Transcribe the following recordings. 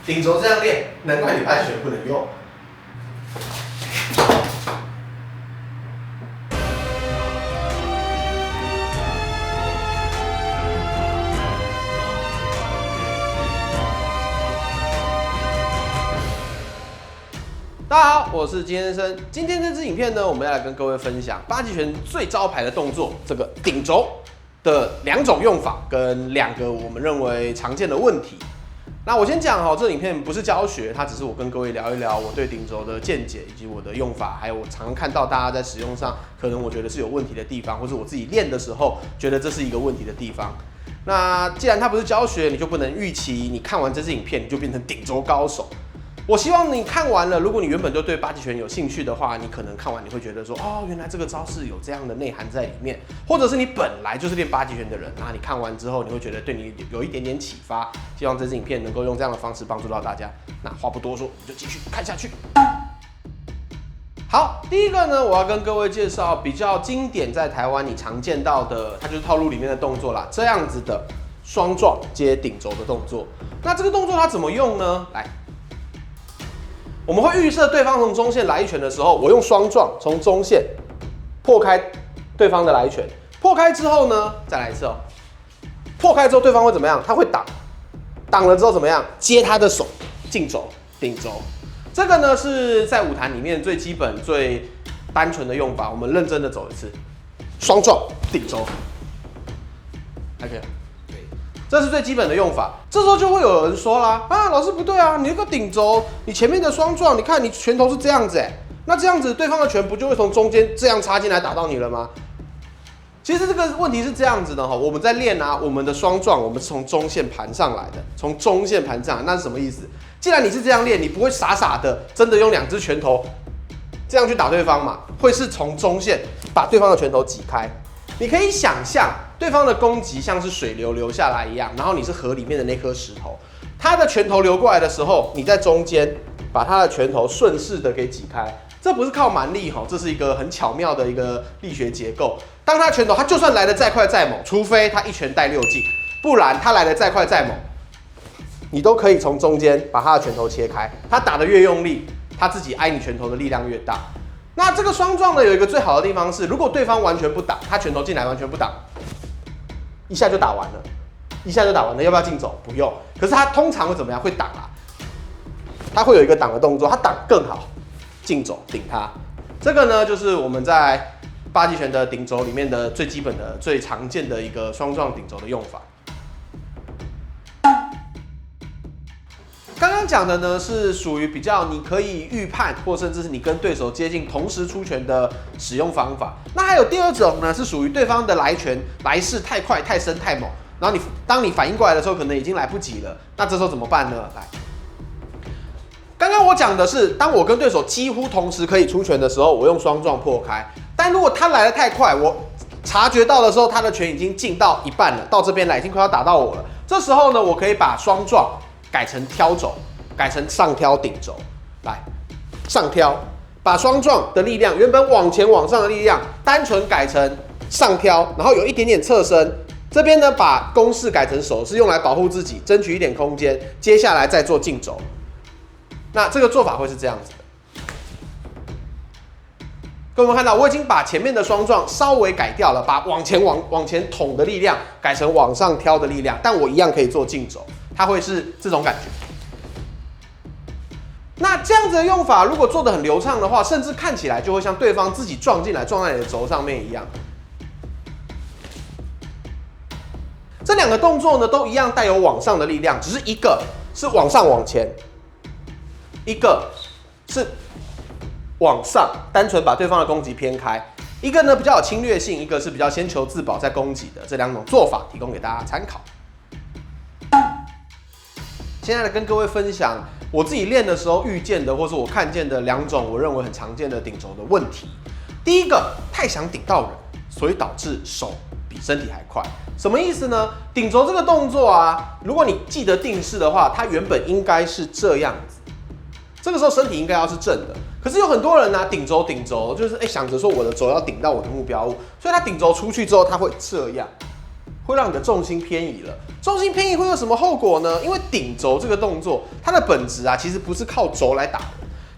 顶轴这样练，难怪你8极拳不能用。大家好，我是金先生。今天这支影片呢，我们要来跟各位分享8极拳最招牌的动作，这个顶轴的2种用法跟2个我们认为常见的问题。那我先讲哈，这影片不是教学，它只是我跟各位聊一聊我对顶轴的见解，以及我的用法，还有我常看到大家在使用上，可能我觉得是有问题的地方，或是我自己练的时候觉得这是一个问题的地方。那既然它不是教学，你就不能预期你看完这支影片你就变成顶轴高手。我希望你看完了，如果你原本就对8极拳有兴趣的话，你可能看完你会觉得说，哦，原来这个招式有这样的内涵在里面，或者是你本来就是练8极拳的人，然后你看完之后，你会觉得对你有一点点启发。希望这支影片能够用这样的方式帮助到大家。那话不多说，我们就继续看下去。好，第一个呢，我要跟各位介绍比较经典，在台湾你常见到的，它就是套路里面的动作啦，这样子的双撞接顶轴的动作。那这个动作它怎么用呢？来。我们会预设对方从中线来一拳的时候，我用双撞从中线破开对方的来拳，破开之后呢，再来一次哦。破开之后对方会怎么样？他会挡，挡了之后怎么样？接他的手进轴顶轴。这个呢是在舞坛里面最基本、最单纯的用法。我们认真的走一次，双撞顶轴，还可以。这是最基本的用法，这时候就会有人说啦，啊，老师不对啊，你那个顶轴，你前面的双撞，你看你拳头是这样子那这样子对方的拳不就会从中间这样插进来打到你了吗？其实这个问题是这样子的哈，我们在练啊，我们的双撞，我们是从中线盘上来的，从中线盘上来，那是什么意思？既然你是这样练，你不会傻傻的真的用2只拳头这样去打对方嘛，会是从中线把对方的拳头挤开。你可以想象对方的攻击像是水流流下来一样，然后你是河里面的那颗石头，他的拳头流过来的时候，你在中间把他的拳头顺势的给挤开，这不是靠蛮力这是一个很巧妙的一个力学结构。当他拳头，他就算来的再快再猛，除非他一拳带6记，不然他来的再快再猛，你都可以从中间把他的拳头切开。他打的越用力，他自己挨你拳头的力量越大。那这个双撞呢，有一个最好的地方是，如果对方完全不挡，他拳头进来完全不挡，一下就打完了，一下就打完了，要不要进走？不用。可是他通常会怎么样？会挡啊，他会有一个挡的动作，他挡更好，进走顶他。这个呢，就是我们在8极拳的顶轴里面的最基本的、最常见的一个双撞顶轴的用法。刚刚讲的呢是属于比较你可以预判，或甚至是你跟对手接近同时出拳的使用方法。那还有第2种呢，是属于对方的来拳来势太快、太深、太猛，然后当你反应过来的时候，可能已经来不及了。那这时候怎么办呢？来，刚刚我讲的是，当我跟对手几乎同时可以出拳的时候，我用双撞破开。但如果他来得太快，我察觉到的时候，他的拳已经进到一半了，到这边来已经快要打到我了。这时候呢，我可以把双撞改成挑轴，改成上挑顶轴，来上挑，把双撞的力量原本往前往上的力量，单纯改成上挑，然后有一点点侧身。这边呢，把攻势改成手势，用来保护自己，争取一点空间。接下来再做进轴。那这个做法会是这样子的。各位有没有看到，我已经把前面的双撞稍微改掉了，把往前捅的力量改成往上挑的力量，但我一样可以做进轴。它会是这种感觉。那这样子的用法，如果做得很流畅的话，甚至看起来就会像对方自己撞进来，撞在你的轴上面一样。这2个动作呢，都一样带有往上的力量，只是一个是往上往前，一个是往上，单纯把对方的攻击偏开。一个呢比较有侵略性，一个是比较先求自保再攻击的。这2种做法提供给大家参考。现在来跟各位分享我自己练的时候遇见的，或是我看见的2种我认为很常见的顶轴的问题。第一个，太想顶到人，所以导致手比身体还快。什么意思呢？顶轴这个动作啊，如果你记得定式的话，它原本应该是这样子，这个时候身体应该要是正的。可是有很多人呢、顶轴就是想着说我的轴要顶到我的目标物，所以他顶轴出去之后，他会这样。会让你的重心偏移了。重心偏移会有什么后果呢？因为顶轴这个动作，它的本质啊，其实不是靠轴来打人，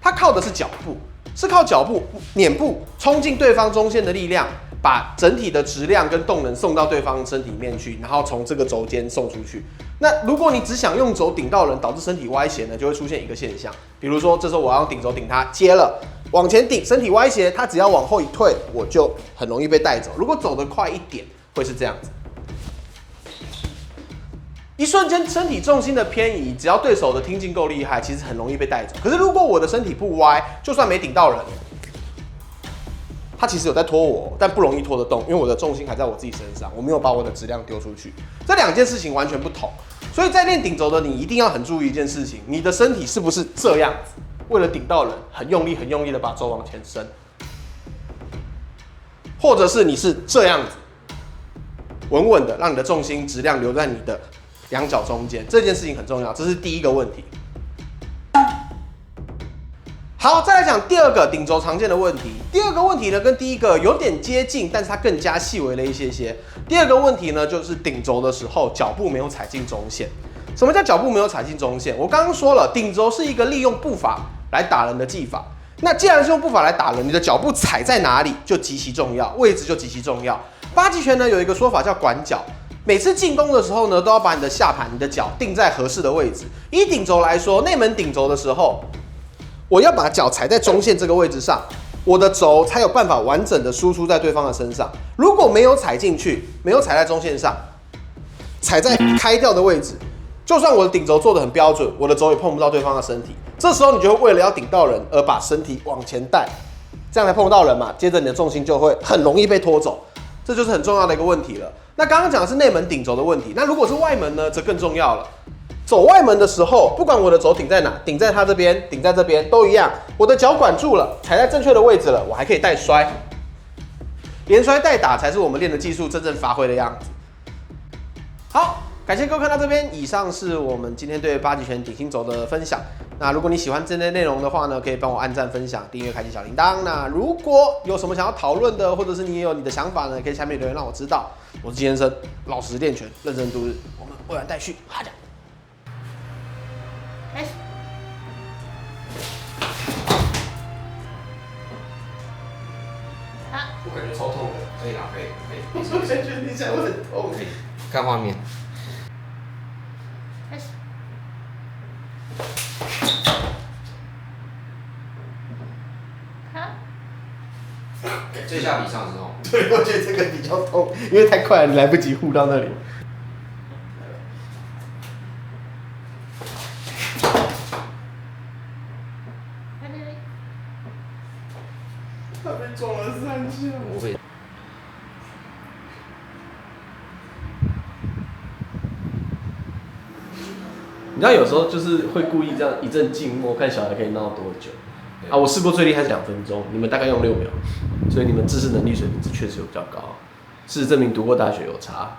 它靠的是脚步，是靠脚步碾步冲进对方中线的力量，把整体的质量跟动能送到对方身体里面去，然后从这个轴间送出去。那如果你只想用轴顶到人，导致身体歪斜呢，就会出现一个现象，比如说这时候我要用顶轴顶他，接了往前顶，身体歪斜，他只要往后一退，我就很容易被带走。如果走得快一点，会是这样子。一瞬间身体重心的偏移，只要对手的听劲够厉害，其实很容易被带走。可是如果我的身体不歪，就算没顶到人，他其实有在拖我，但不容易拖得动，因为我的重心还在我自己身上，我没有把我的质量丢出去。这两件事情完全不同。所以在练顶轴的你一定要很注意一件事情，你的身体是不是这样子？为了顶到人，很用力、很用力的把轴往前伸，或者是你是这样子，稳稳的让你的重心质量留在你的两脚中间，这件事情很重要，这是第一个问题。好，再来讲第二个顶轴常见的问题。第二个问题呢，跟第一个有点接近，但是它更加细微了一些些。第二个问题呢，就是顶轴的时候脚步没有踩进中线。什么叫脚步没有踩进中线？我刚刚说了，顶轴是一个利用步伐来打人的技法。那既然是用步伐来打人，你的脚步踩在哪里就极其重要，位置就极其重要。八极拳呢有一个说法叫管脚。每次进攻的时候呢，都要把你的下盘、你的脚定在合适的位置。以顶轴来说，内门顶轴的时候，我要把脚踩在中线这个位置上，我的轴才有办法完整的输出在对方的身上。如果没有踩进去，没有踩在中线上，踩在开掉的位置，就算我的顶轴做得很标准，我的轴也碰不到对方的身体。这时候你就会为了要顶到人而把身体往前带，这样才碰到人嘛。接着你的重心就会很容易被拖走，这就是很重要的一个问题了。那刚刚讲的是内门顶轴的问题，那如果是外门呢，则更重要了。走外门的时候，不管我的轴顶在哪，顶在他这边，顶在这边都一样，我的脚管住了，踩在正确的位置了，我还可以带摔，连摔带打才是我们练的技术真正发挥的样子。好，感谢各位看到这边，以上是我们今天对八极拳顶心轴的分享。那如果你喜欢这类内容的话呢，可以帮我按赞、分享、订阅、开启小铃铛。那如果有什么想要讨论的，或者是你也有你的想法呢，可以下面留言让我知道。我是金先生，老实练拳，认真度日，我们未完待续，哈讲。我感觉超痛的，可以啦，可以。我感觉你讲会很痛。可以，看画面。开始。看。这下比上之后。对，我觉得这个比较痛，因为太快了，你来不及护到那里。他被撞了3下。我被。你知道有时候就是会故意这样一阵静默，看小孩可以闹多久。啊，我试过最厉害是2分钟，你们大概用6秒，所以你们知识能力水平是确实有比较高。事实证明，读过大学有差。